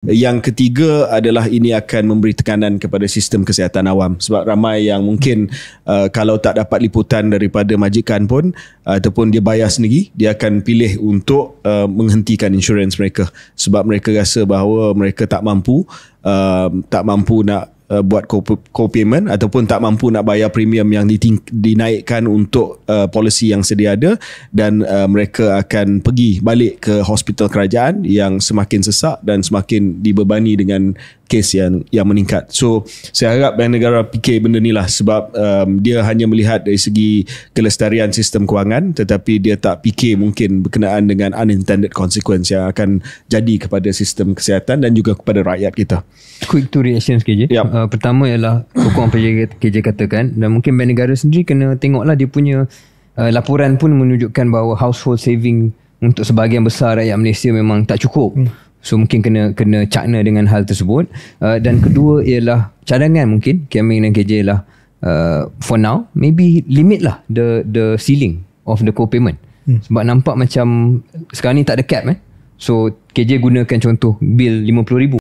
Yang ketiga adalah ini akan memberi tekanan kepada sistem kesihatan awam, sebab ramai yang mungkin kalau tak dapat liputan daripada majikan pun ataupun dia bayar sendiri, dia akan pilih untuk menghentikan insurans mereka sebab mereka rasa bahawa mereka tak mampu nak buat co-payment ataupun tak mampu nak bayar premium yang dinaikkan untuk polisi yang sedia ada, dan mereka akan pergi balik ke hospital kerajaan yang semakin sesak dan semakin dibebani dengan kes yang meningkat. So saya harap Bank Negara fikir benda ni lah, sebab dia hanya melihat dari segi kelestarian sistem kewangan, tetapi dia tak fikir mungkin berkenaan dengan unintended consequence yang akan jadi kepada sistem kesihatan dan juga kepada rakyat kita. Quick to reactions KJ. Yep. Pertama ialah sokong apa KJ katakan, dan mungkin Bank Negara sendiri kena tengoklah dia punya laporan pun menunjukkan bahawa household saving untuk sebahagian besar rakyat Malaysia memang tak cukup. So mungkin kena cakna dengan hal tersebut. Dan kedua ialah cadangan, mungkin Kiamin dan KJ ialah for now maybe limit lah the ceiling of the co-payment. Sebab nampak macam sekarang ni tak ada cap. So KJ gunakan contoh bil 50,000.